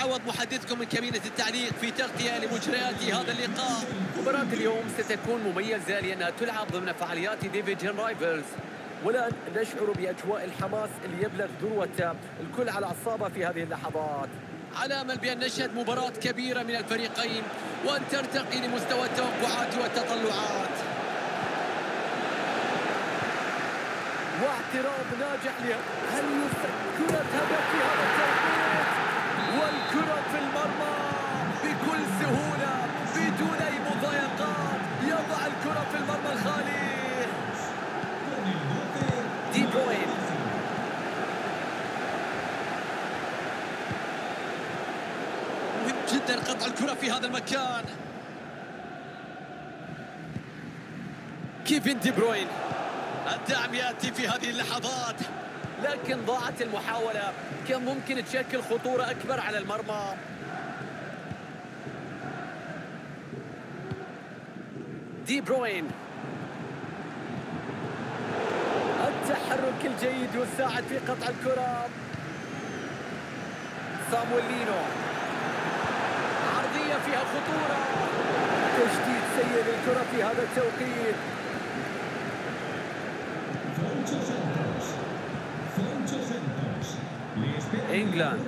عوض محدثكم من كابينة التعليق في تغطية لمجريات هذا اللقاء. مباراة اليوم ستكون مميزة لأنها تلعب ضمن فعاليات ديفيجن رايفلز، والآن نشعر بأجواء الحماس اللي يبلغ ذروته، الكل على أعصابه في هذه اللحظات. على أمل بأن نشهد مباراة كبيرة من الفريقين وأن ترتقي لمستوى التوقعات والتطلعات. واعتراض ناجح له، هل كرة هدف في هذا التوقيت؟ والكرة في المرمى بكل سهولة بدون أي مضايقات، يضع الكرة في المرمى الخالي. دي بروين، مهم جدا قطع الكرة في هذا المكان. كيفن دي بروين، الدعم يأتي في هذه اللحظات، لكن ضاعت المحاولة، كان ممكن تشكل خطورة أكبر على المرمى. دي بروين، التحرك الجيد يساعد في قطع الكرة. صامويل لينو، عرضية فيها خطورة، تشتيت سيء للكرة في هذا التوقيت. إنجلاند،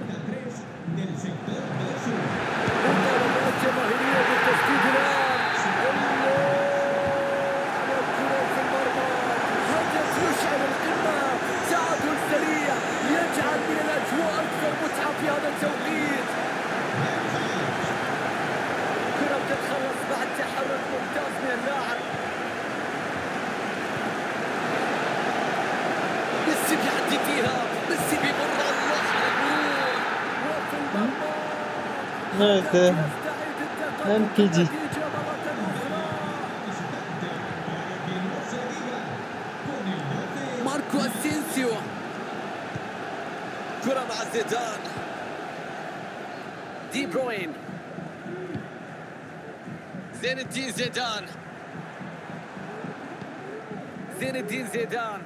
مطالبات جماهيرية بالتسديد الآن. الكرة في المرمى، هدف يشعل القمة، تعادل سريع يجعل من الأجواء أكثر متعة في هذا التوقيت. الكرة بتتخلص بعد تحرك ممتاز من اللاعب. ميسي بيعدي فيها، ميسي بيمر الله على المرور. وفي المرمى هذا MPG. ماركو أسينسيو، كرة مع زيدان. دي بروين، زين الدين زيدان، زين الدين زيدان،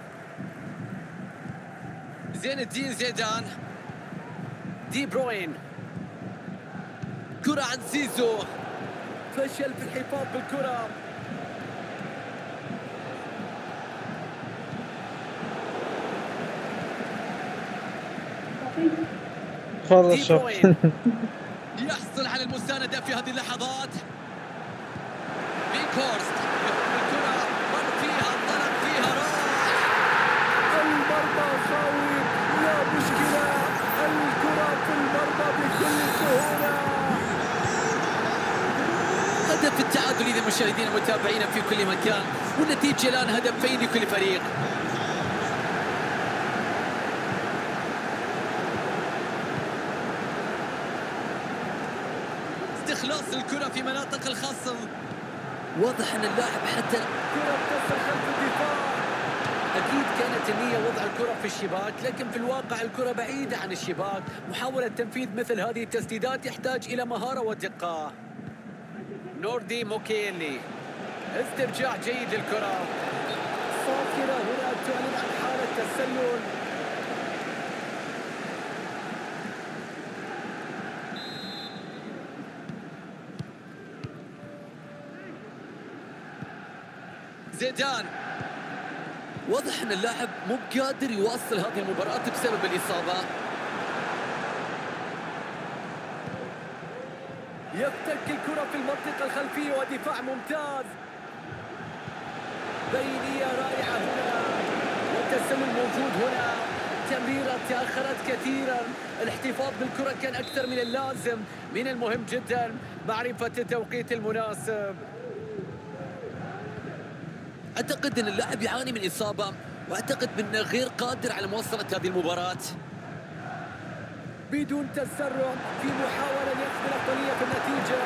زين الدين زيدان. دي بروين، كرة عن زيزو، فشل في الحفاظ بالكرة. خلص دي شوف. بروين، يحصل على المساندة في هذه اللحظات. بينكورست، الكرة مر فيها، انطلق فيها، راح. المرمى خاوي، لا مشكلة، الكرة في المرمى بكل سهولة. هدف التعادل إذا مشاهدينا المتابعين في كل مكان، والنتيجة الآن هدفين لكل فريق. استخلاص الكرة في مناطق الخصم، واضح أن اللاعب حتى كرة بتصل خلف الدفاع. أكيد كانت النية وضع الكرة في الشباك، لكن في الواقع الكرة بعيدة عن الشباك. محاولة تنفيذ مثل هذه التسديدات يحتاج إلى مهارة ودقة. نوردي موكيلي، استرجاع جيد للكرة. صافرة هنا تعلن عن حالة تسلل. زيدان، واضح أن اللاعب مو قادر يواصل هذه المباراة بسبب الإصابة. يفتك الكرة في المنطقة الخلفية ودفاع ممتاز. بينية رائعة هنا، والتسلل موجود هنا. تمريرة تأخرت كثيرا، الاحتفاظ بالكرة كان أكثر من اللازم. من المهم جدا معرفة التوقيت المناسب. أعتقد أن اللاعب يعاني من إصابة، وأعتقد بأنه غير قادر على مواصلة هذه المباراة. بدون تسرع في محاولة ليأخذ الأفضلية في النتيجة.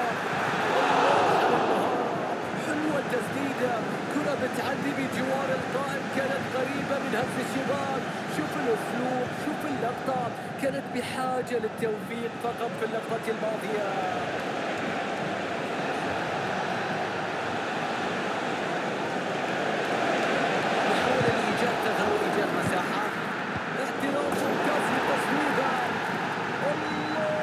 حلوة التسديدة، كرة بتعدي بجوار القائم، كانت قريبة من هز الشباك. شوف الأسلوب، شوف اللقطة، كانت بحاجة للتوفيق فقط في اللقطة الماضية. محاولة لإيجاد تغير وإيجاد مساحة. احتراف ممتاز للتصويبة. الله،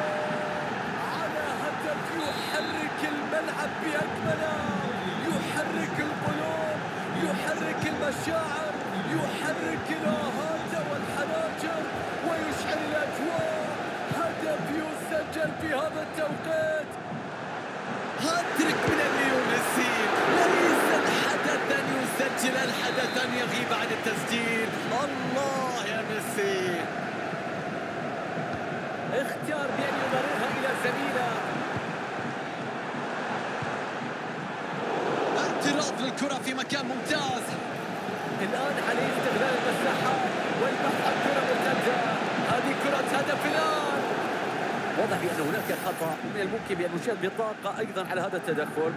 المشاعر، يحرك الآهات والحناجر ويشعل الأجواء. هدف يسجل في هذا التوقيت. هاتريك من ليو ميسي. ليس الحدث أن يسجل، الحدث أن يغيب عن التسجيل. الله يا ميسي. اختار بأن يمررها إلى زميله. اعتراض للكرة في مكان ممتاز. الآن عليه استغلال المساحة والبحث عن كرة مرتدة. هذه كرة هدف الآن. واضح بأن هناك خطأ، من الممكن بأن نشاهد بطاقة أيضا على هذا التدخل.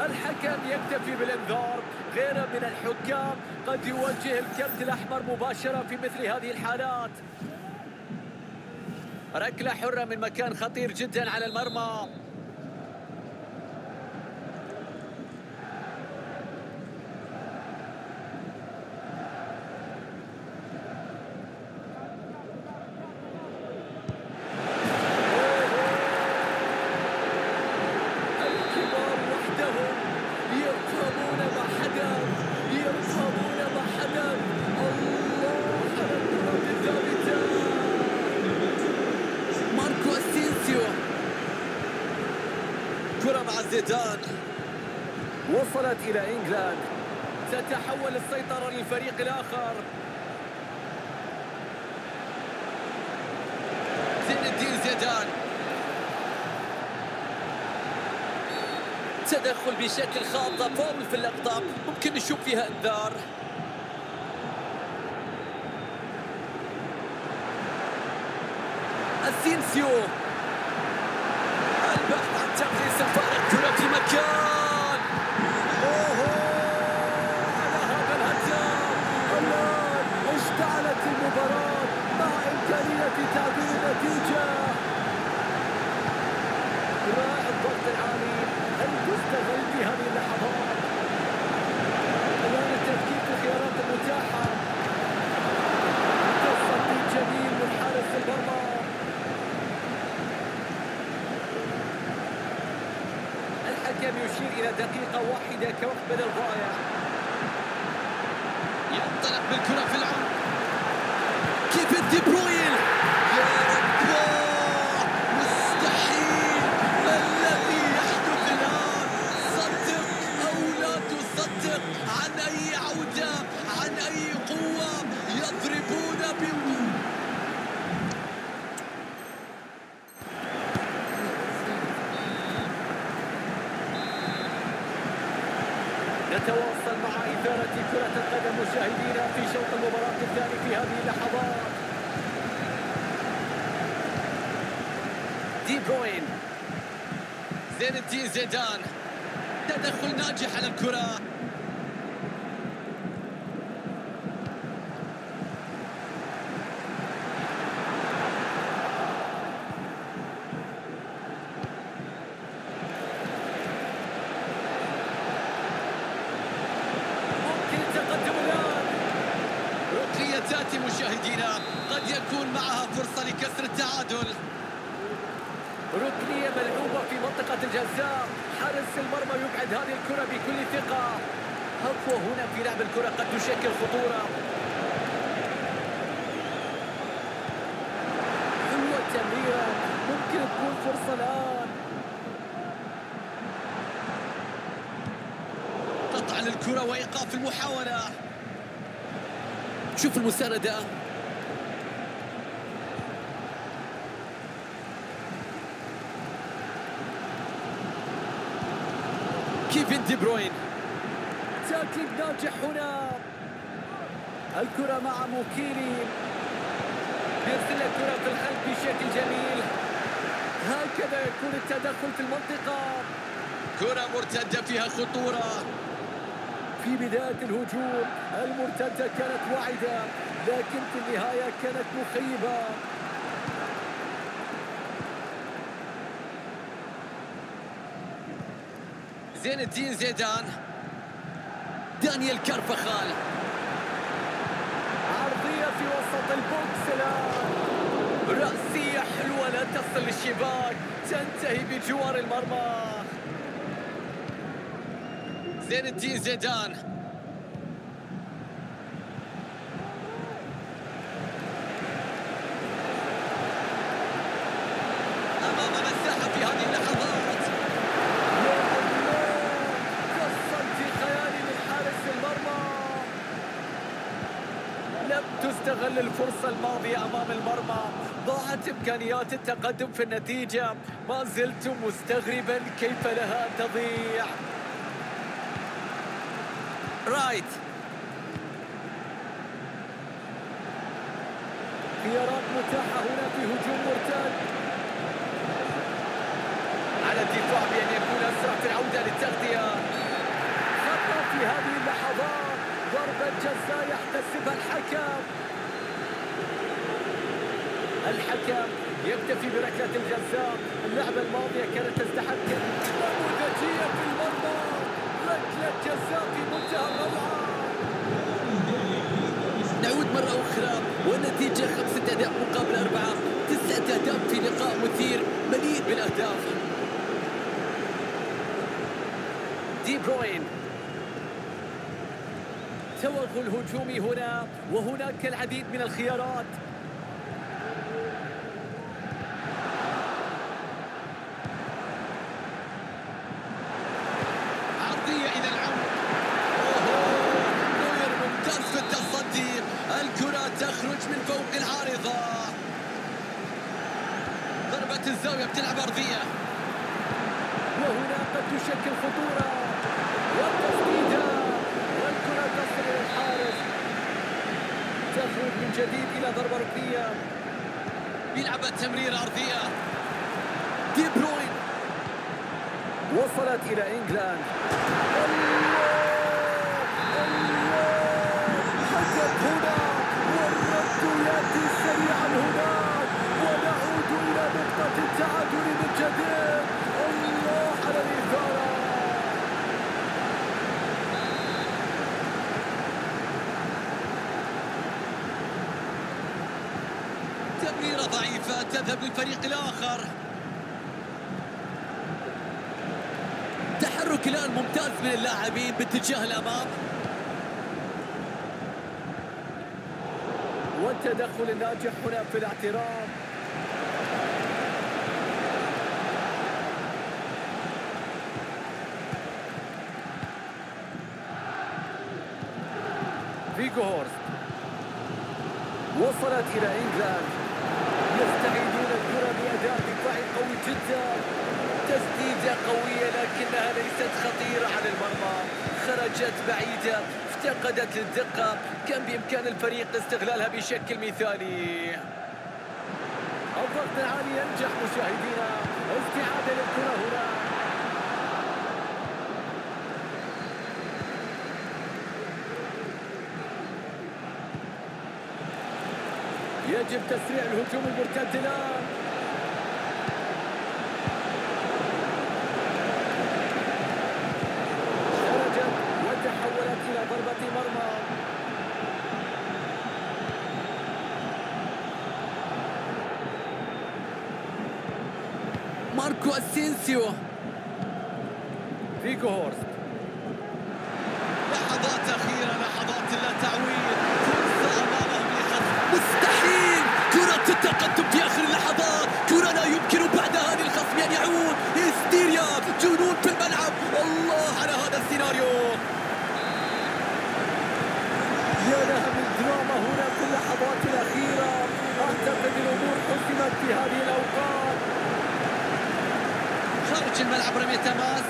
الحكم يكتفي بالإنذار. غيره من الحكام قد يوجه الكرت الأحمر مباشرة في مثل هذه الحالات. ركلة حرة من مكان خطير جدا على المرمى. كرة مع زيدان. وصلت إلى إنجلاند. ستحول السيطرة للفريق الآخر. زين الدين زيدان. تدخل بشكل خاطئ، فاول في اللقطة، ممكن نشوف فيها انذار. اسينسيو. البحث عن تقليص الفارق. كرة في مكان. على هذا الهجوم الآن اشتعلت المباراة مع إمكانية تعديل النتيجة. رائع الضغط العالي، هل تستغل في هذه اللحظات؟ الآن التفكير في الخيارات المتاحة. تصدي جميل من حارس المرمى. الحكم يشير إلى دقيقة واحدة كوقت بدل ضائع. ينطلق بالكرة في العمق. كيفن دي بروين. يا رب، مستحيل. ما الذي يحدث الآن؟ صدق أو لا تصدق، عن أي عودة، عن أي قوة يضربون بقوة. نتواصل مع إثارة كرة القدم مشاهدينا في شوط المباراة الثاني في هذه اللحظات. دي بروين. زين الدين زيدان. تدخل ناجح على الكرة. تأتي مشاهدينا، قد يكون معها فرصة لكسر التعادل. ركنية ملعوبة في منطقة الجزاء. حارس المرمى يبعد هذه الكرة بكل ثقة. خطوة هنا في لعب الكرة قد تشكل خطورة. حلوة التمريرة، ممكن تكون فرصة الآن. قطع للكرة وإيقاف المحاولة. شوف المساندة. كيفن دي بروين. تاكلينج ناجح هنا. الكرة مع موكيلي. يرسل الكرة في الخلف بشكل جميل. هكذا يكون التدخل في المنطقة. كرة مرتدة فيها خطورة. في بداية الهجوم المرتدة كانت واعدة، لكن في النهاية كانت مخيبة. زين الدين زيدان. دانيال كارفخال. عرضية في وسط البوكس الآن. رأسية حلوة لا تصل للشباك، تنتهي بجوار المرمى. زين الدين زيدان. أمام مساحة في هذه اللحظات. يا الله، قصة في خيالي من حارس المرمى. لم تستغل الفرصة الماضية أمام المرمى، ضاعت إمكانيات التقدم في النتيجة. ما زلت مستغربا كيف لها تضيع. رايت. خيارات متاحة هنا في هجوم مرتد. على الدفاع بأن يكون أسرع في العودة للتغطية. خطأ في هذه اللحظات، ضربة جزاء يحتسبها الحكم. الحكم يكتفي بركلة الجزاء. اللعبة الماضية كانت تستحق نموذجية في المرمى. ركلة جزاء في منتهى الروعة. نعود مرة أخرى والنتيجة 5 أهداف مقابل 4. 9 أهداف في لقاء مثير مليء بالأهداف. دي بروين. توغل هجومي هنا، وهناك العديد من الخيارات. عرضية إلى العمق. نوير ممتاز في التصدي. الكرة تخرج من فوق العارضة. ضربة الزاوية بتلعب أرضية. وهنا قد تشكل خطورة. والتسديدة، والكرة تصل إلى الحارس. تخرج من جديد إلى ضربة ركنية. بيلعب التمرير أرضية. دي بروين. وصلت إلى إنجلاند. حكم هنا، والرد يأتي سريعا هناك، ونعود إلى نقطة التعادل من جديد. الله على الإثارة. تمريرة ضعيفة تذهب للفريق الآخر. تحرك الآن ممتاز من اللاعبين باتجاه الأمام. والتدخل الناجح هنا في الاعتراض. فيجو هورست. وصلت إلى إنجلاند. يستعيدون الكرة بأداء دفاعي قوي جدا. تسديدة قوية لكنها ليست خطيرة على المرمى. خرجت بعيدة، افتقدت الدقة. كان بإمكان الفريق استغلالها بشكل مثالي. الضغط العالي ينجح مشاهدينا. استعادة للكرة هنا. يجب تسريع الهجوم المرتد الآن. خرجت وتحولت إلى ضربة مرمى. ماركو أسينسيو. فيجو هورست. لحظات أخيرة، لحظات لا تعويض. فرصة أمامهم لخطف مستحيل. كرة التقدم في آخر اللحظات. كرة لا يمكن بعدها للخصم أن يعود. هستيريا، جنون في الملعب. الله على هذا السيناريو. يا لها من دراما هنا في اللحظات الأخيرة. أعتقد الأمور حسمت في هذه الأوقات. خارج الملعب رمية تماس.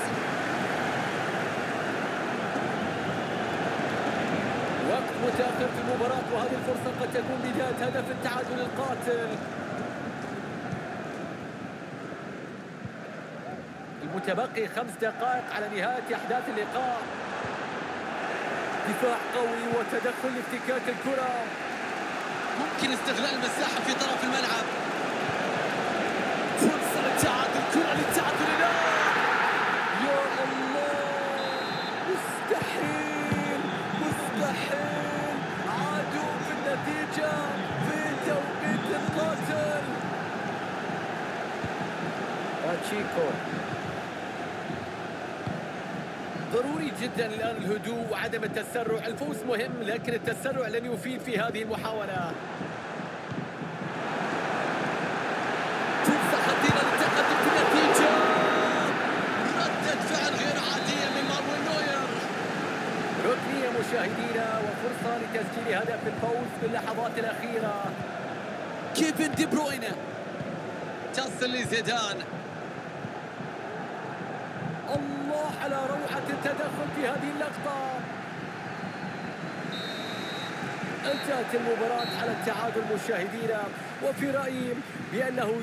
وقت متأخر في المباراة، وهذه الفرصة قد تكون بداية هدف التعادل القاتل. المتبقي 5 دقائق على نهاية أحداث اللقاء. دفاع قوي وتدخل لافتكاك الكرة. ممكن استغلال المساحة في طرف الملعب. فرصة للتعادل. كرة للتعادل الآن. يا الله، مستحيل مستحيل. عادوا في النتيجة في توقيت القاتل. باتشيكو. ضروري جدا الآن الهدوء وعدم التسرع. الفوز مهم لكن التسرع لن يفيد في هذه المحاولة. فرصة خطيرة للتقدم في النتيجة. ردة فعل غير عادية من مانويل نوير. ركنية مشاهدينا وفرصة لتسجيل هدف الفوز في اللحظات الأخيرة. كيفن دي بروينة تصل لزيدان. الله على روعة التدخل في هذه اللقطة. انتهت المباراة على التعادل مشاهدينا، وفي رأيي بأنه